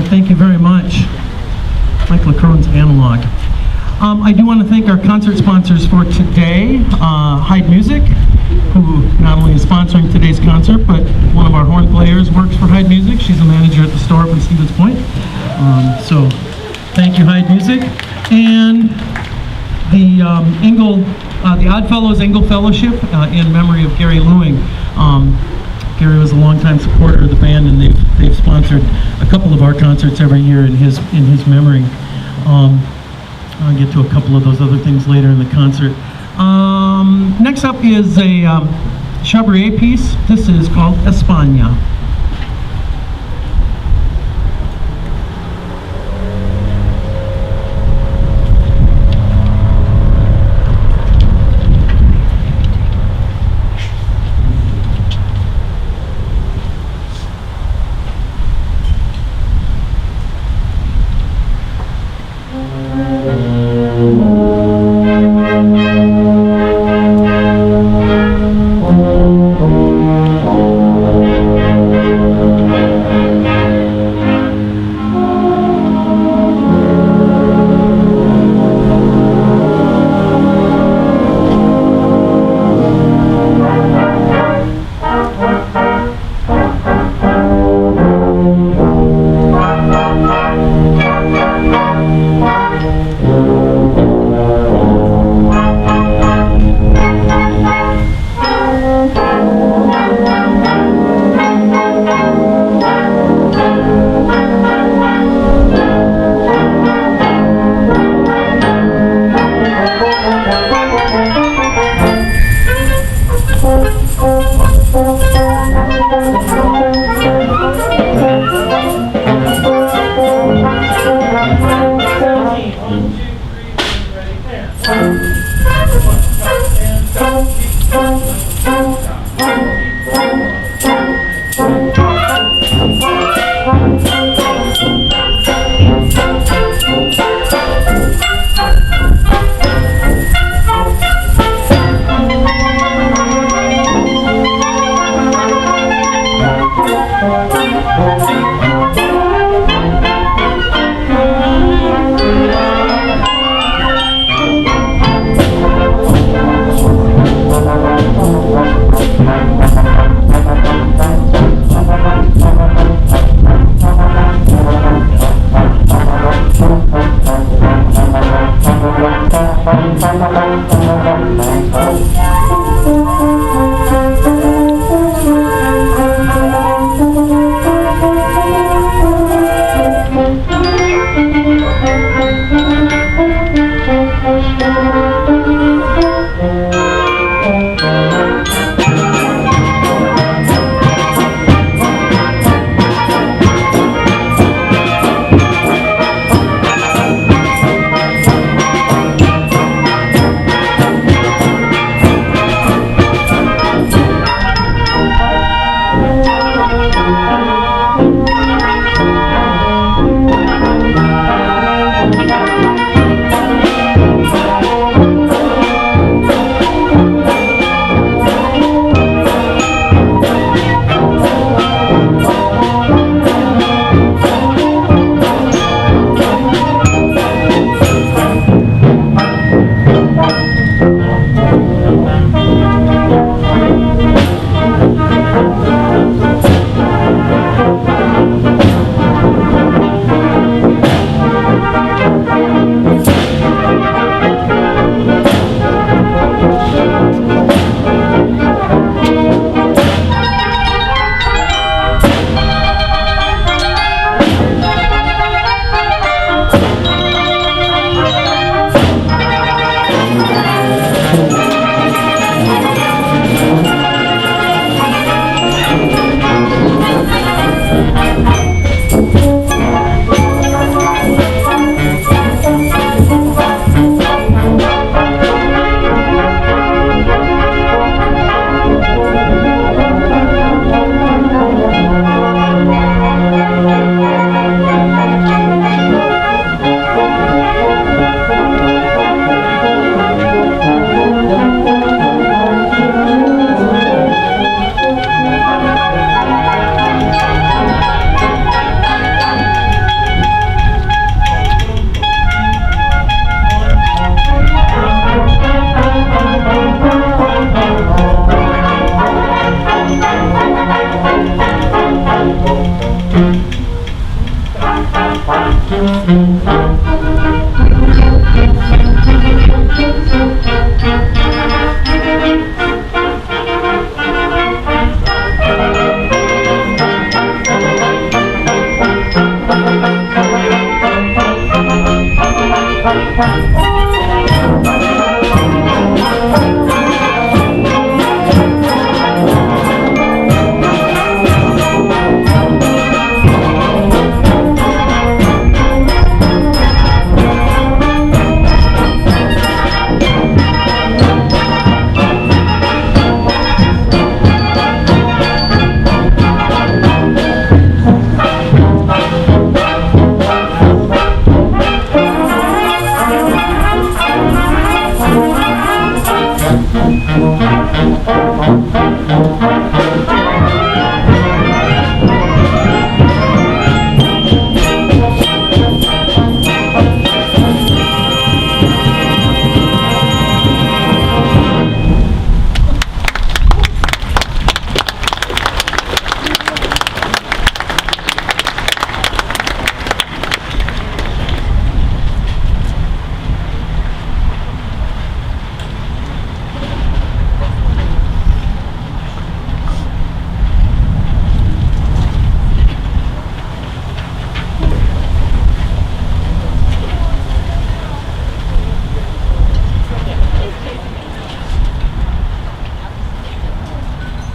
Thank you very much. Mike LaCrone's Analog. I do want to thank our concert sponsors for today, Hyde Music, who not only is sponsoring today's concert, but one of our horn players works for Hyde Music. She's a manager at the store up in Stevens Point. So thank you, Hyde Music. And the the Oddfellows Engel Fellowship in memory of Gary Lewing. Gary was a longtime supporter of the band, and they've sponsored a couple of our concerts every year in his memory. I'll get to a couple of those other things later in the concert. Next up is a Chabrier piece. This is called España.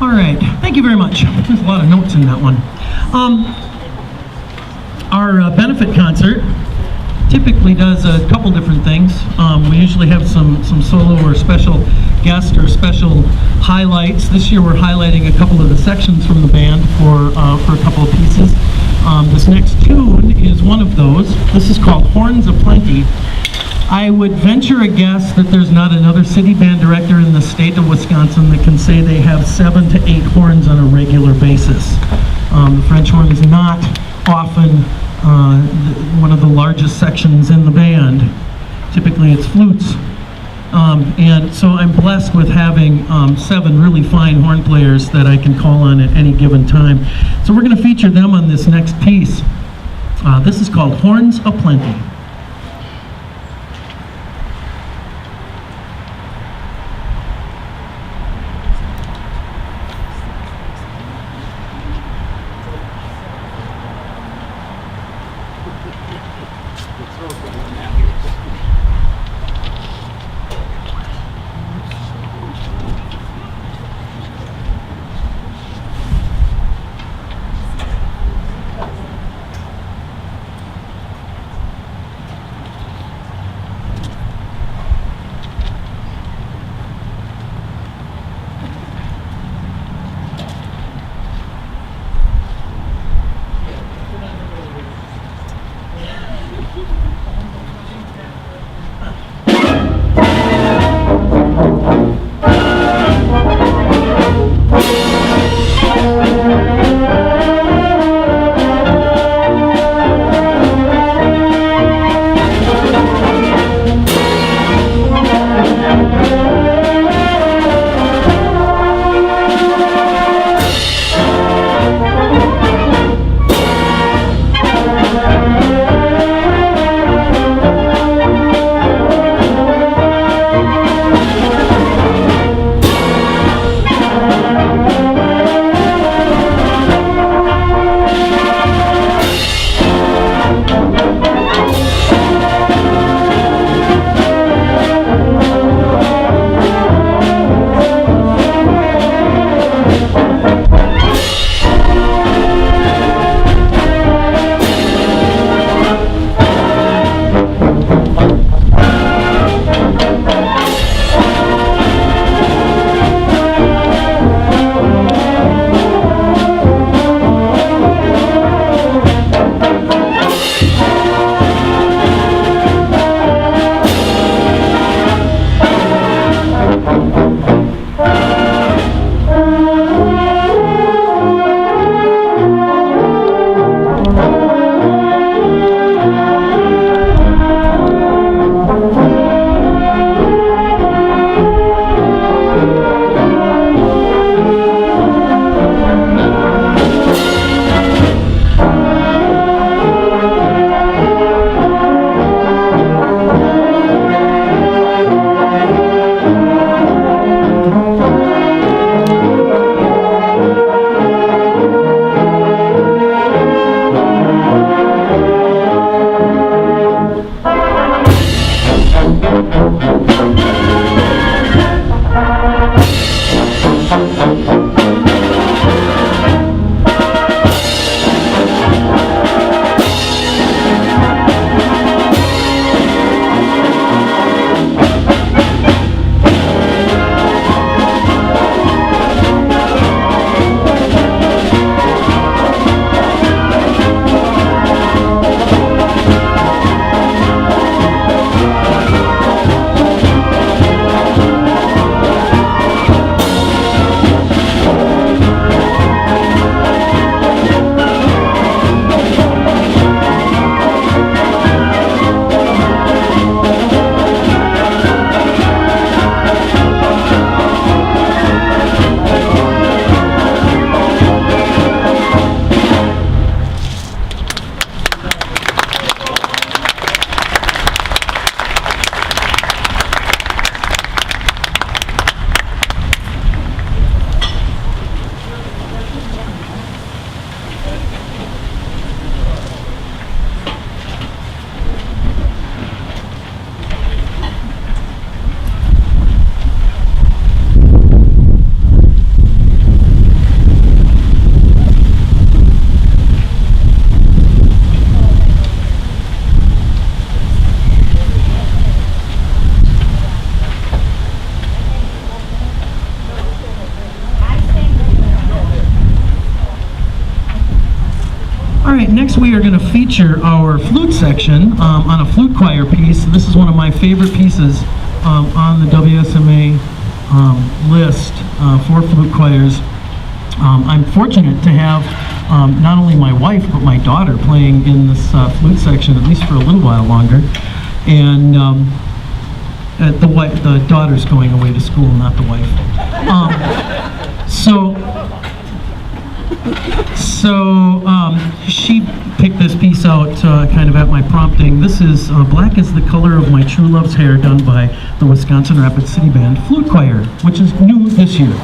All right, thank you very much. There's a lot of notes in that one. Our benefit concert typically does a couple different things. We usually have some solo or special guest or special highlights. This year we're highlighting a couple of the sections from the band for a couple of pieces. This next tune is one of those. This is called Horns Aplenty. I would venture a guess that there's not another city band director in the state of Wisconsin that can say they have 7 to 8 horns on a regular basis. The French horn is not often one of the largest sections in the band. Typically it's flutes. And so I'm blessed with having 7 really fine horn players that I can call on at any given time. So we're going to feature them on this next piece. This is called Horns Aplenty. we are going to feature our flute section on a flute choir piece. This is one of my favorite pieces on the WSMA list for flute choirs. I'm fortunate to have not only my wife but my daughter playing in this flute section, at least for a little while longer. And the daughter's going away to school, not the wife. She picked this piece out kind of at my prompting. This is Black is the Color of My True Love's Hair, done by the Wisconsin Rapid City Band Flute Choir, which is new this year.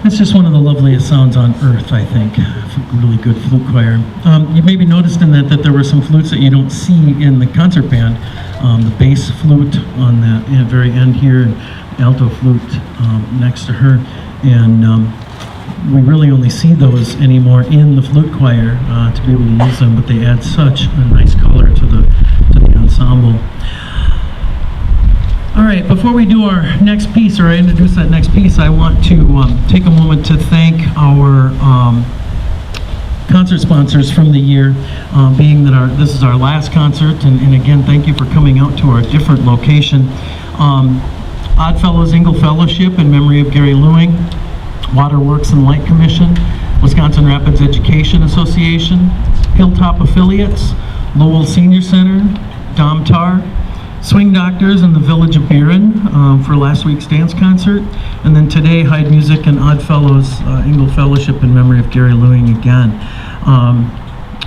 It's just one of the loveliest sounds on earth, I think. Really good flute choir. You maybe noticed in that there were some flutes that you don't see in the concert band. The bass flute on the very end here, and alto flute next to her, and we really only see those anymore in the flute choir to be able to use them, but they add such a nice color to the ensemble. All right, before we do our next piece, or I introduce that next piece, I want to take a moment to thank our concert sponsors from the year, being that this is our last concert, and again, thank you for coming out to our different location. Oddfellows Ingle Fellowship in memory of Gary Lewing, Waterworks and Light Commission, Wisconsin Rapids Education Association, Hilltop Affiliates, Lowell Senior Center, Domtar, Swing Doctors in the Village of Buren for last week's dance concert, and then today Hyde Music and Oddfellows Ingle Fellowship in memory of Gary Lewing again.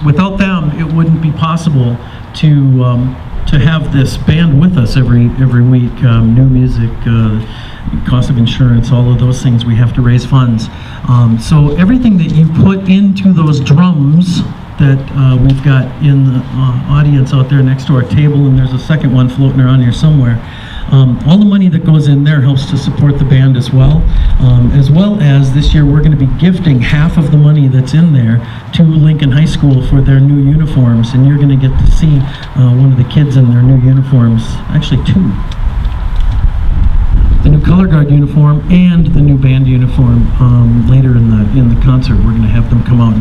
Without them, it wouldn't be possible to have this band with us every week. New music, cost of insurance, all of those things, we have to raise funds. So everything that you put into those drums that we've got in the audience out there next to our table, and there's a second one floating around here somewhere. All the money that goes in there helps to support the band as well as this year we're going to be gifting half of the money that's in there to Lincoln High School for their new uniforms, and you're going to get to see one of the kids in their new uniforms, actually two. The new color guard uniform and the new band uniform later in the concert. We're going to have them come out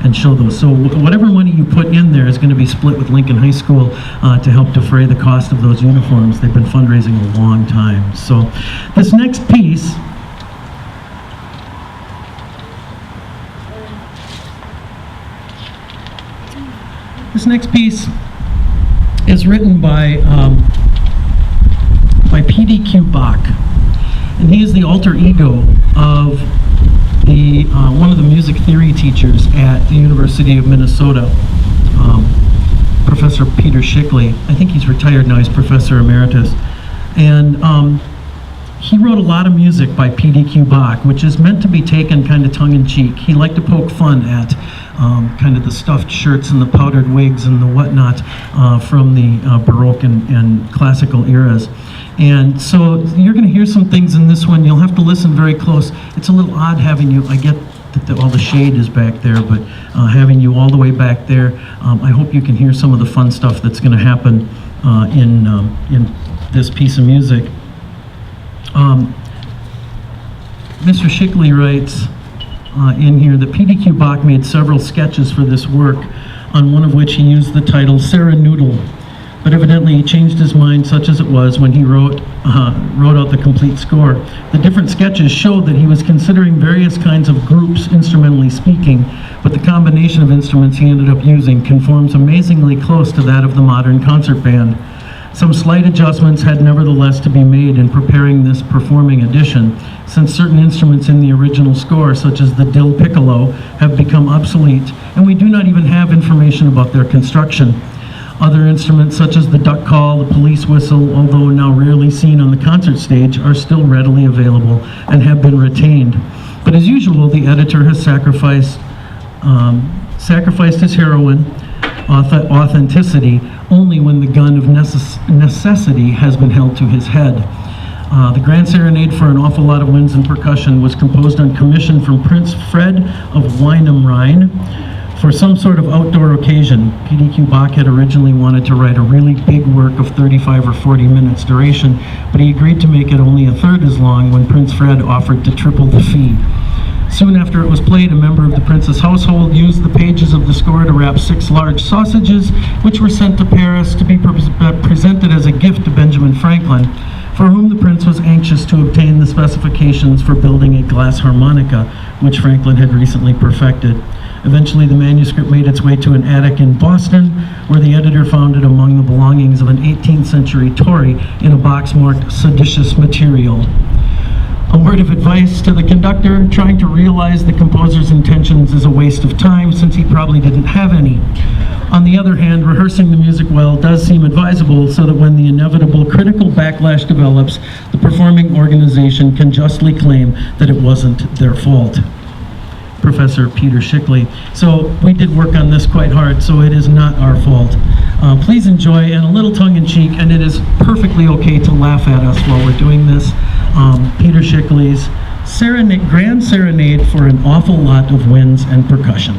and show those. So whatever money you put in there is going to be split with Lincoln High School to help defray the cost of those uniforms. They've been fundraising a long time. So this next piece is written by PDQ Bach. And he is the alter ego of one of the music theory teachers at the University of Minnesota, Professor Peter Schickley. I think he's retired now, he's Professor Emeritus. And he wrote a lot of music by PDQ Bach, which is meant to be taken kind of tongue-in-cheek. He liked to poke fun at kind of the stuffed shirts and the powdered wigs and the whatnot from the Baroque and classical eras. And so you're going to hear some things in this one. You'll have to listen very close. It's a little odd having you, I get that all the shade is back there, but having you all the way back there, I hope you can hear some of the fun stuff that's going to happen in this piece of music. Mr. Schickley writes in here that PDQ Bach made several sketches for this work, on one of which he used the title Sarah Noodle. But evidently he changed his mind, such as it was, when he wrote out the complete score. The different sketches showed that he was considering various kinds of groups, instrumentally speaking, but the combination of instruments he ended up using conforms amazingly close to that of the modern concert band. Some slight adjustments had nevertheless to be made in preparing this performing edition, since certain instruments in the original score, such as the dill piccolo, have become obsolete, and we do not even have information about their construction. Other instruments, such as the duck call, the police whistle, although now rarely seen on the concert stage, are still readily available and have been retained. But as usual, the editor has sacrificed his heroine, authenticity, only when the gun of necessity has been held to his head. The Grand Serenade for an Awful Lot of Winds and Percussion was composed on commission from Prince Fred of Weinam Rhine for some sort of outdoor occasion. PDQ Bach had originally wanted to write a really big work of 35 or 40 minutes duration, but he agreed to make it only a third as long when Prince Fred offered to triple the fee. Soon after it was played, a member of the prince's household used the pages of the score to wrap 6 large sausages, which were sent to Paris to be presented as a gift to Benjamin Franklin, for whom the prince was anxious to obtain the specifications for building a glass harmonica, which Franklin had recently perfected. Eventually, the manuscript made its way to an attic in Boston, where the editor found it among the belongings of an 18th century Tory in a box marked seditious material. A word of advice to the conductor: trying to realize the composer's intentions is a waste of time, since he probably didn't have any. On the other hand, rehearsing the music well does seem advisable, so that when the inevitable critical backlash develops, the performing organization can justly claim that it wasn't their fault. Professor Peter Schickley. So we did work on this quite hard, so it is not our fault. Please enjoy, and a little tongue-in-cheek, and it is perfectly okay to laugh at us while we're doing this, Peter Schickley's Grand Serenade for an Awful Lot of Winds and Percussion.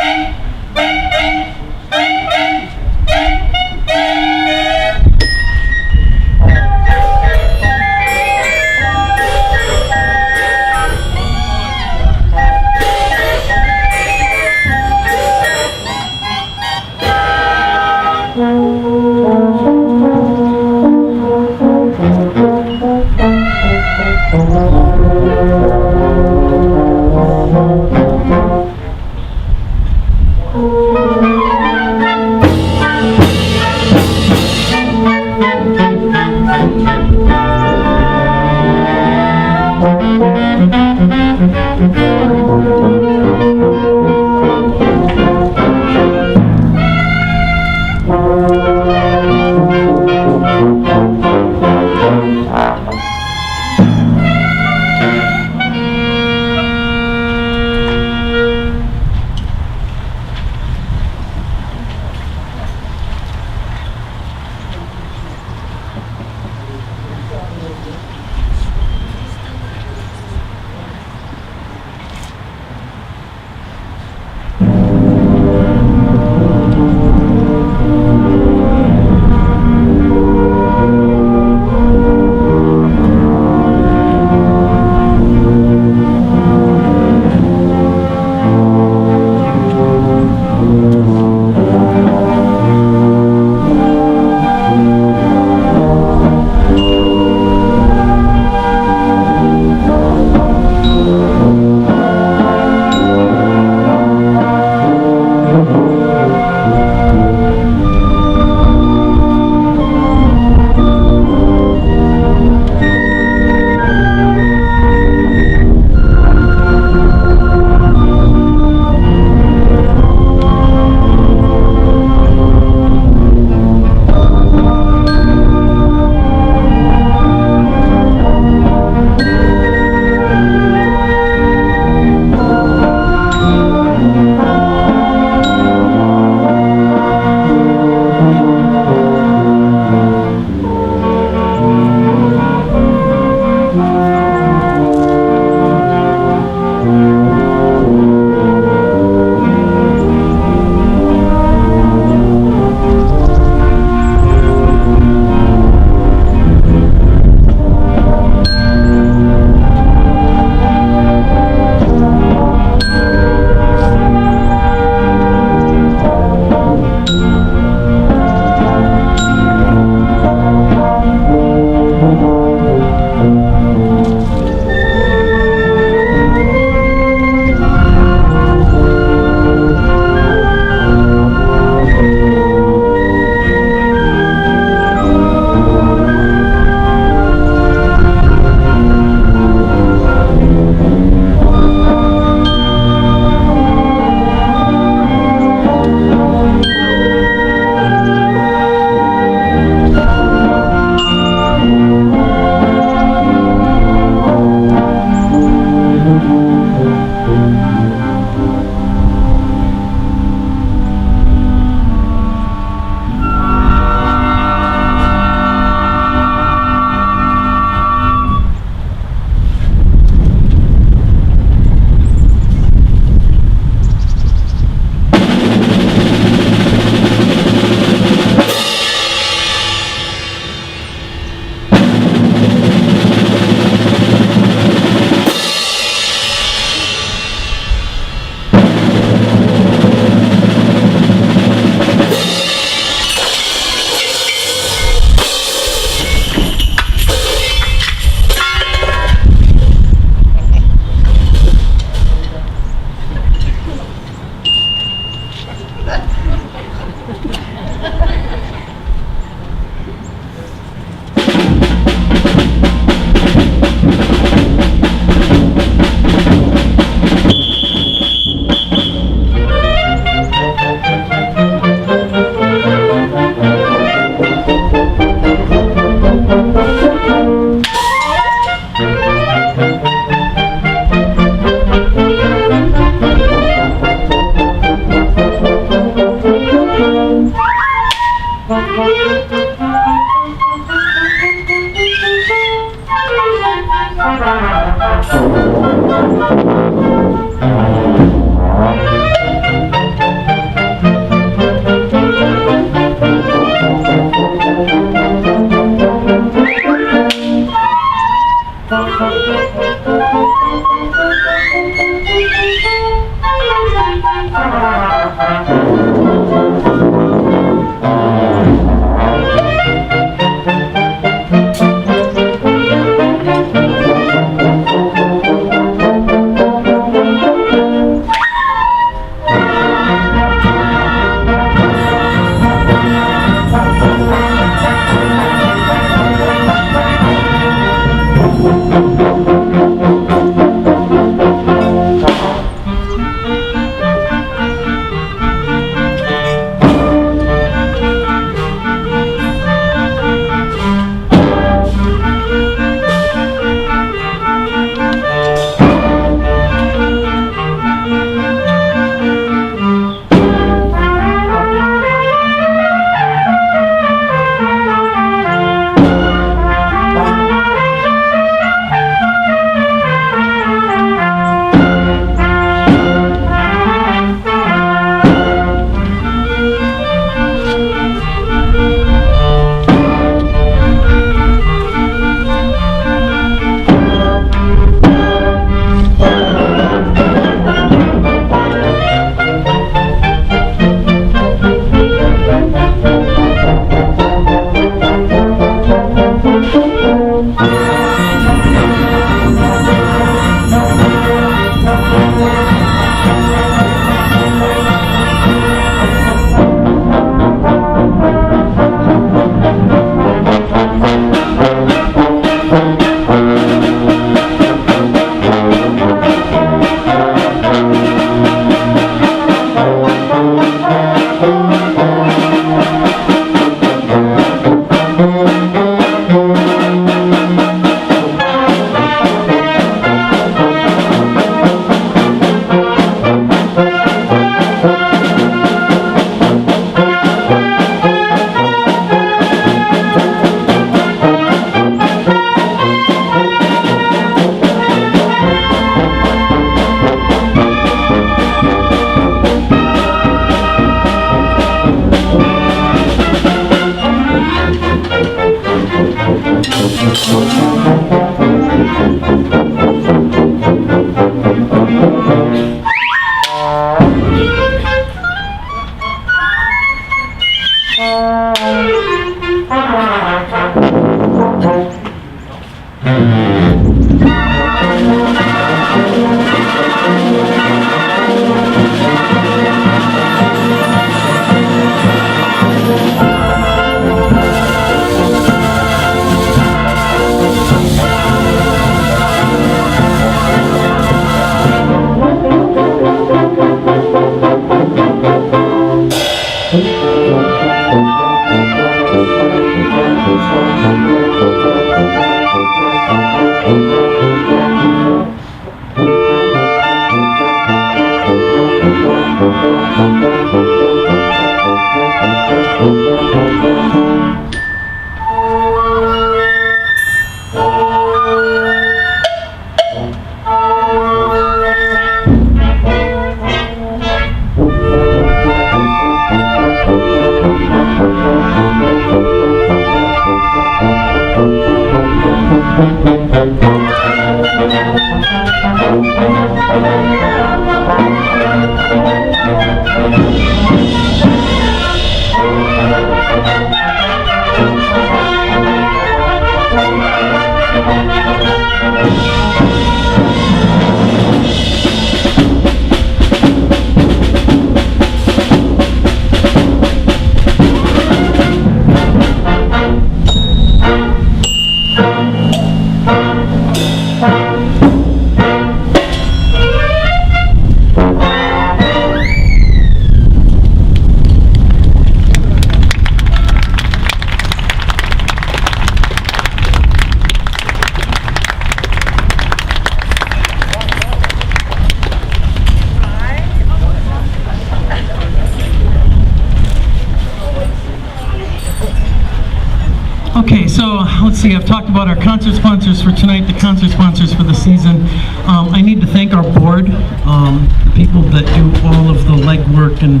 Okay, so let's see, I've talked about our concert sponsors for tonight, the concert sponsors for the season. I need to thank our board, the people that do all of the legwork, and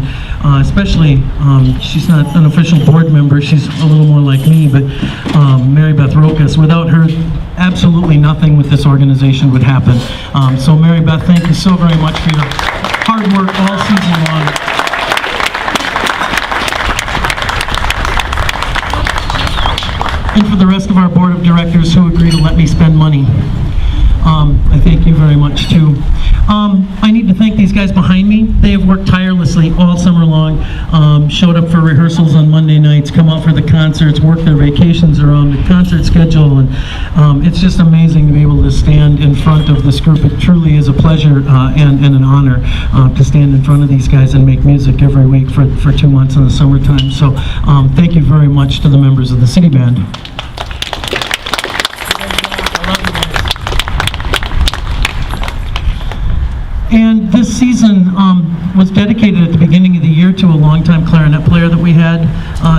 especially, she's not an official board member, she's a little more like me, but Mary Beth Rokas. Without her, absolutely nothing with this organization would happen. So Mary Beth, thank you so very much for your hard work all season long. And for the rest of our board of directors who agree to let me spend money. I thank you very much too. I need to thank these guys behind me. They have worked tirelessly all summer long, showed up for rehearsals on Monday nights, come out for the concerts, worked their vacations around the concert schedule, and it's just amazing to be able to stand in front of this group. It truly is a pleasure and an honor to stand in front of these guys and make music every week for 2 months in the summertime. So thank you very much to the members of the City Band. And this season was dedicated at the beginning of the year to a longtime clarinet player that we had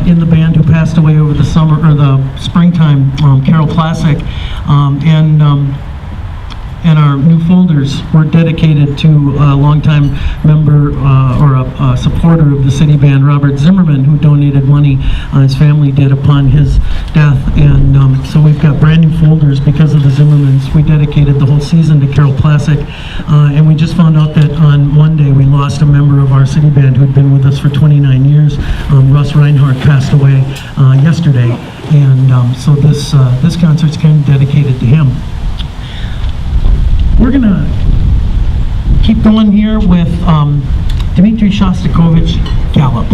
in the band who passed away over the summer or the springtime, Carol Tlachac, and our new folders were dedicated to a longtime member or a supporter of the City Band, Robert Zimmerman, who donated money, his family did, upon his death. And so we've got brand new folders because of the Zimmermans. We dedicated the whole season to Carol Tlachac, and we just found out that on Monday we lost a member of our City Band who had been with us for 29 years. Russ Reinhardt passed away yesterday. And so this concert's kind of dedicated to him. We're gonna keep going here with Dmitri Shostakovich, Gallup.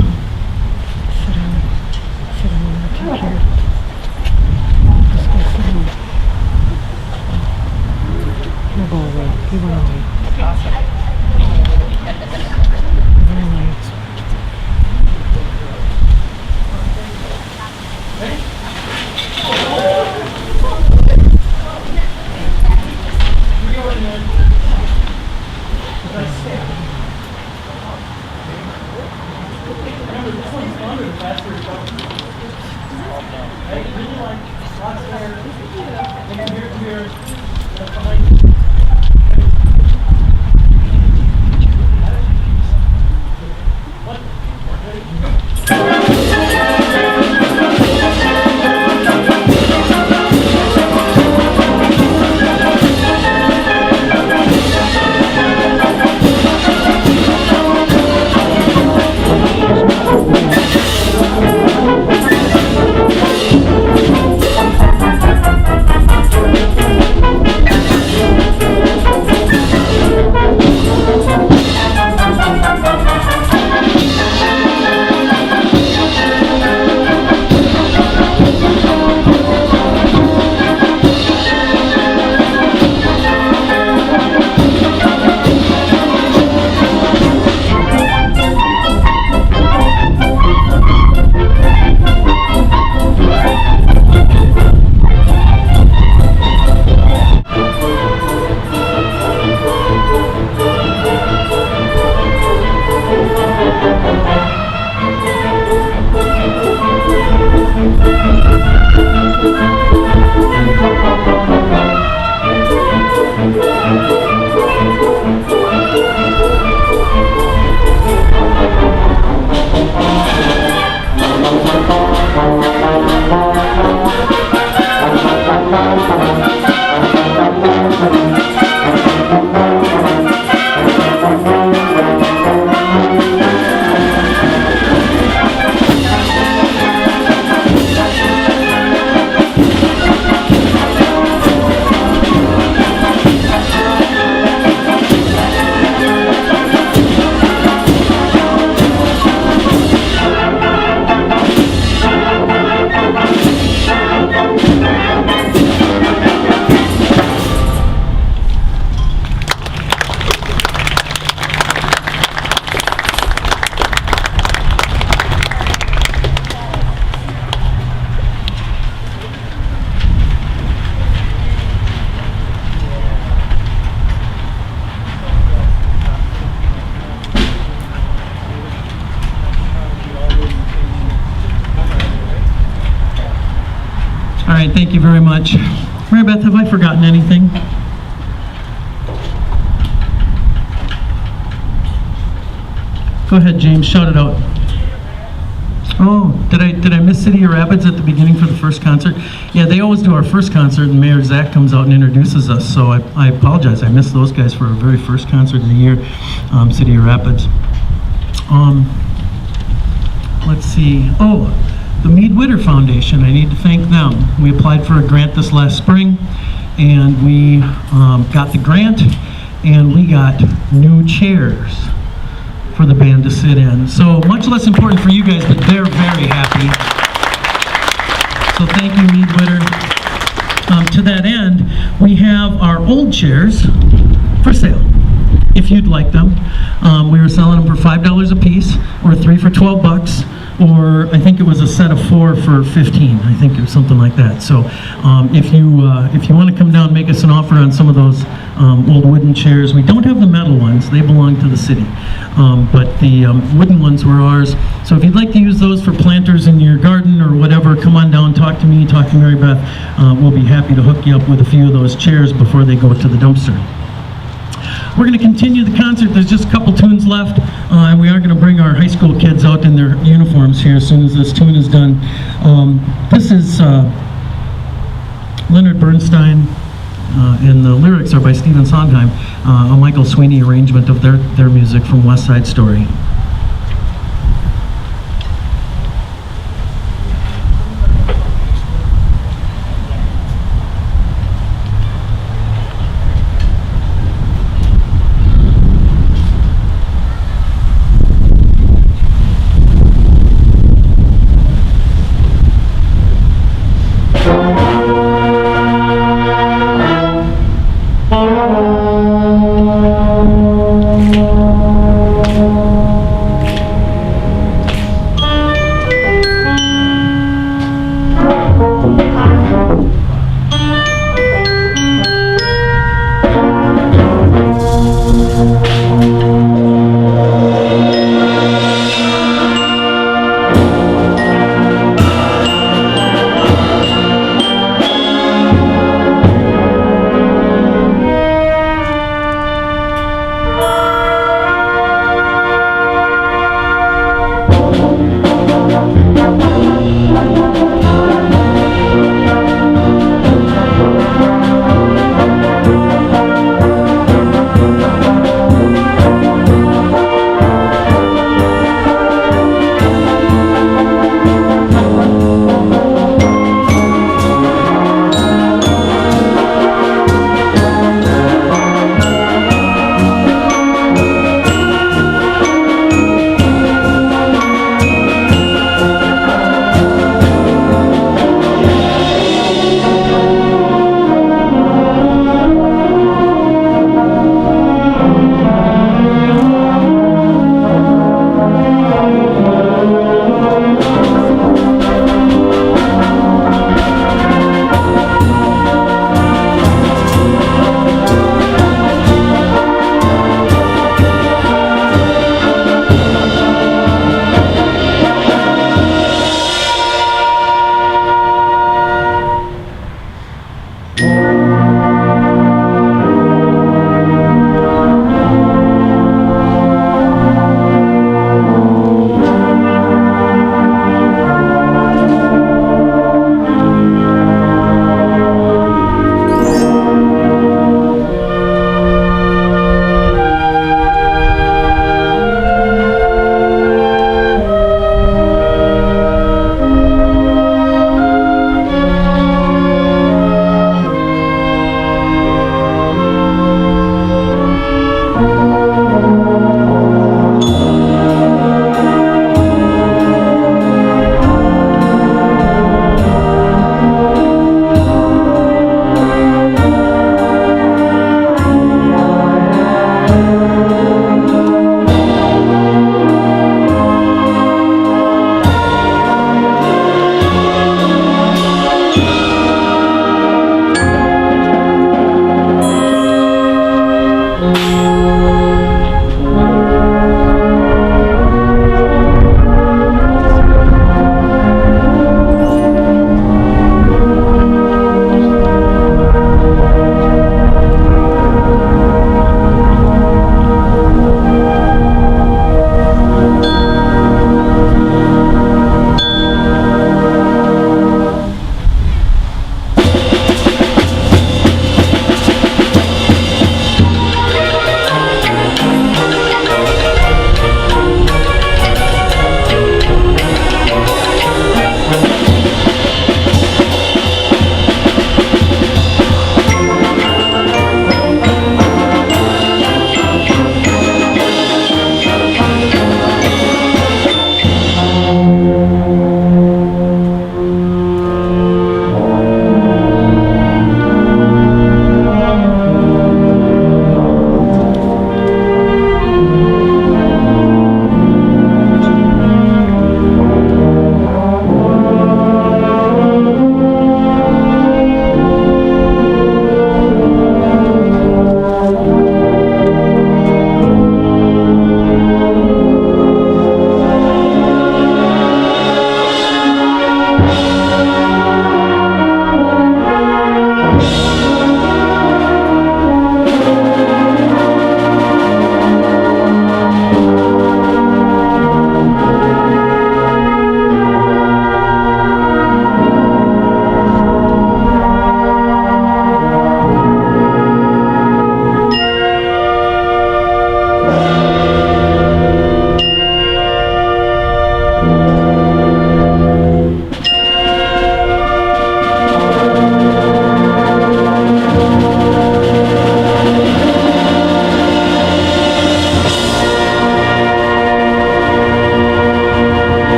All right, thank you very much. Mary Beth, have I forgotten anything? Go ahead, James, shout it out. Oh, did I miss City of Rapids at the beginning for the first concert? Yeah, they always do our first concert, and Mayor Zach comes out and introduces us, so I apologize. I missed those guys for our very first concert of the year, City of Rapids. Let's see. Oh, the Mead Witter Foundation, I need to thank them. We applied for a grant this last spring, and we got the grant, and we got new chairs for the band to sit in. So much less important for you guys, but they're very happy. So thank you, Mead Witter. To that end, we have our old chairs for sale, if you'd like them. We were selling them for $5 a piece, or 3 for 12 bucks, or I think it was a set of 4 for 15. I think it was something like that. So if you want to come down and make us an offer on some of those old wooden chairs, we don't have the metal ones. They belong to the city. But the wooden ones were ours. So if you'd like to use those for planters in your garden or whatever, come on down, talk to me, talk to Mary Beth. We'll be happy to hook you up with a few of those chairs before they go to the dumpster. We're going to continue the concert. There's just a couple tunes left, and we are going to bring our high school kids out in their uniforms here as soon as this tune is done. This is Leonard Bernstein, and the lyrics are by Stephen Sondheim, a Michael Sweeney arrangement of their music from West Side Story.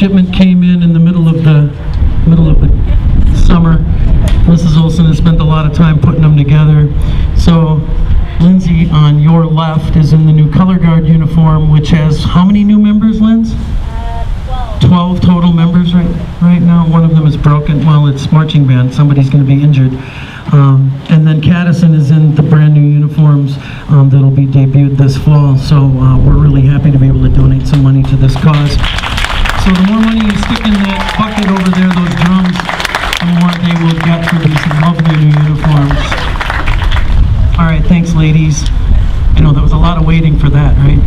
shipment came in the middle of the summer. Mrs. Olson has spent a lot of time putting them together. So Lindsay, on your left, is in the new color guard uniform, which has how many new members, Linz? 12 total members right now. One of them is broken. Well, it's marching band. Somebody's going to be injured. And then Caddison is in the brand new uniforms that'll be debuted this fall. So we're really happy to be able to donate some money to this cause. So the more money you stick in that bucket over there, those drums, the more they will get for these lovely new uniforms. All right, thanks, ladies. I know there was a lot of waiting for that, right?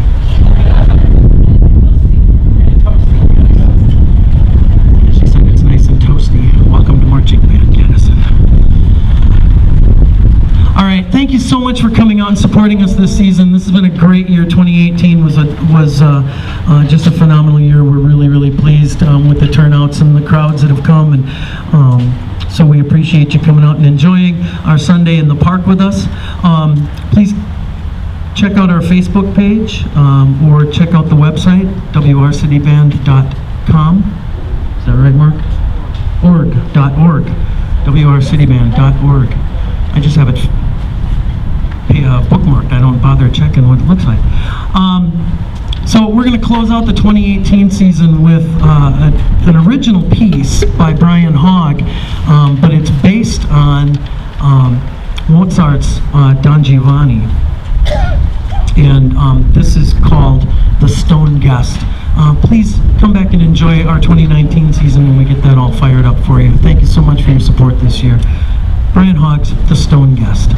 She said it's nice and toasty. Welcome to marching band, Caddison. All right, thank you so much for coming out and supporting us this season. This has been a great year. 2018 was just a phenomenal year. We're really pleased with the turnouts and the crowds that have come, and so we appreciate you coming out and enjoying our Sunday in the park with us. Please check out our Facebook page or check out the website, WRCityband.com. Is that right, Mark? .org. WRCityband.org. I just have it bookmarked. I don't bother checking what it looks like. So we're going to close out the 2018 season with an original piece by Brian Hogg, but it's based on Mozart's Don Giovanni. And this is called The Stone Guest. Please come back and enjoy our 2019 season when we get that all fired up for you. Thank you so much for your support this year. Brian Hogg's The Stone Guest.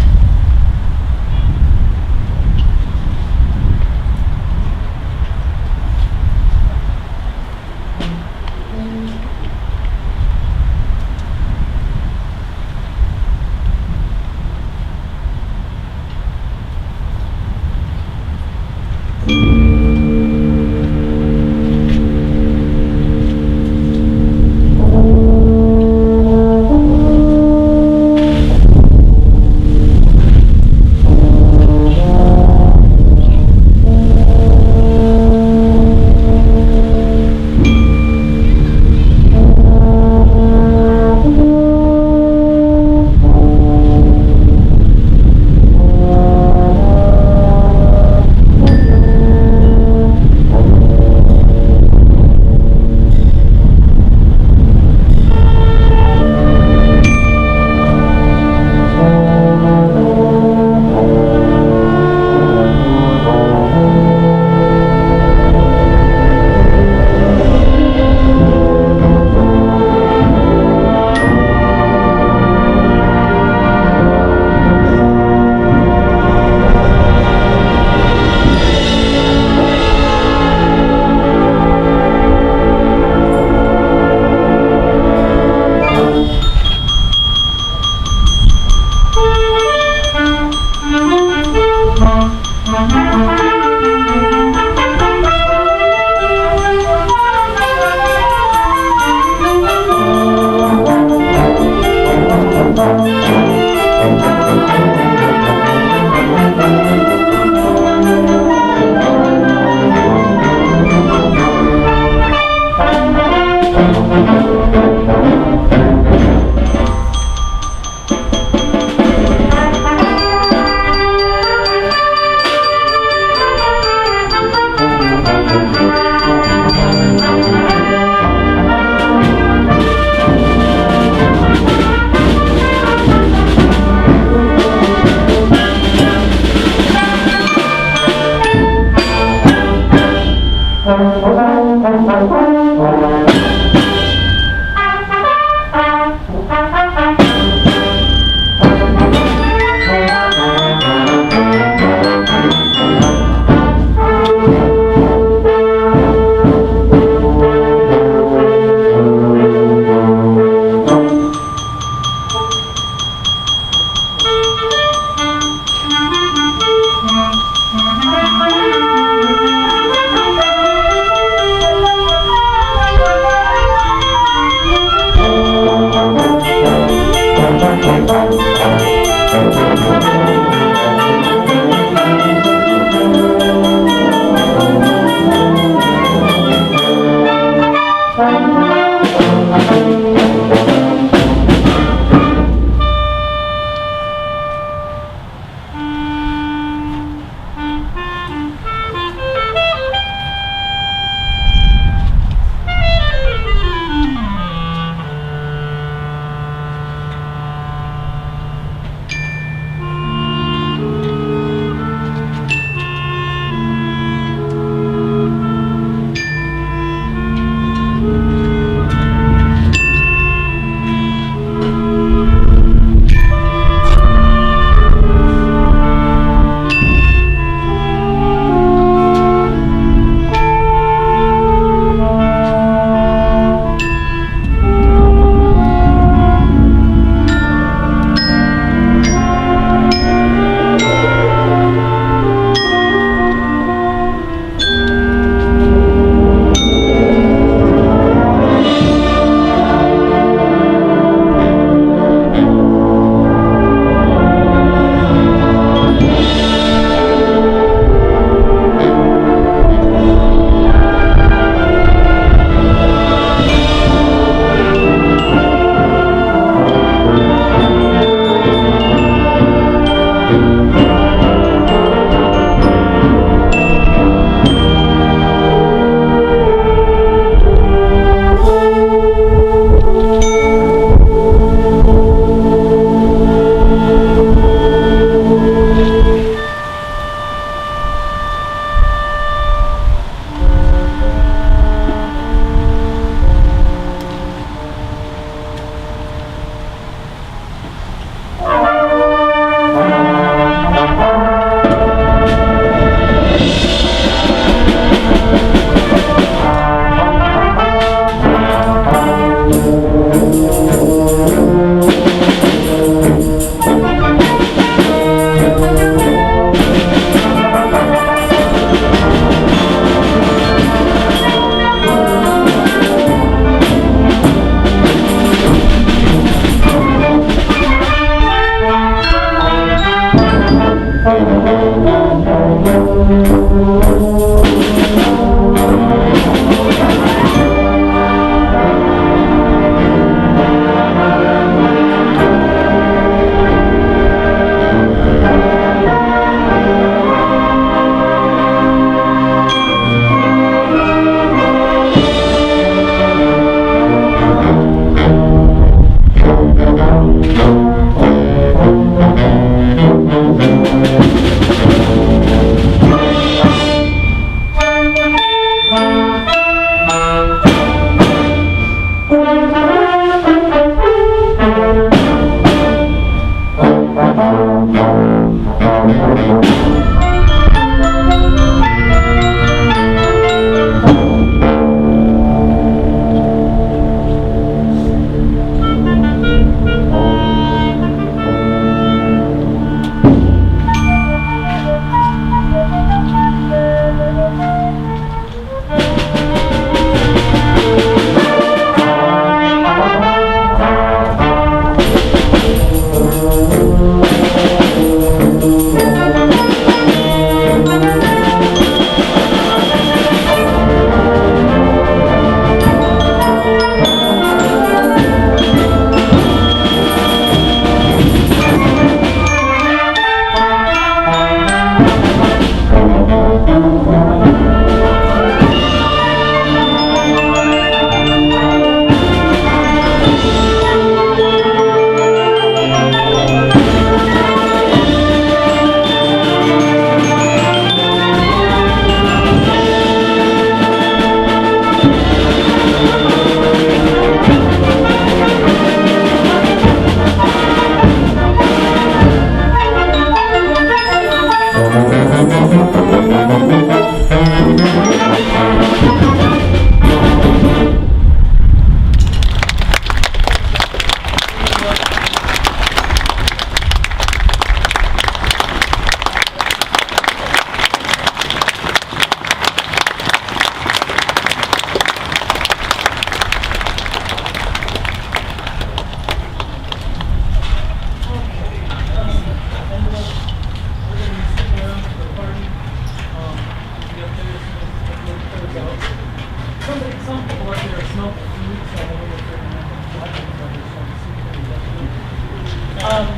some people out there smoke food, so I know they're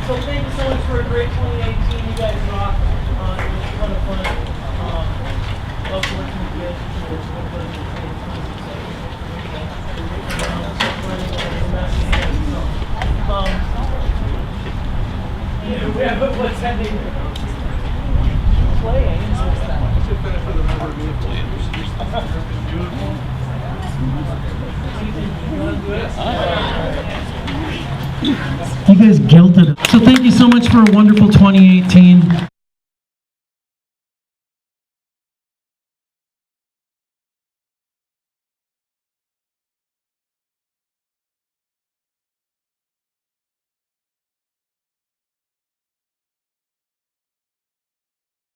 so thank you so much for a great 2018. You guys rock. It was a ton of fun. Love working with you. It's been a pleasure. What's happening? Playing. You guys guilted it. So thank you so much for a wonderful 2018.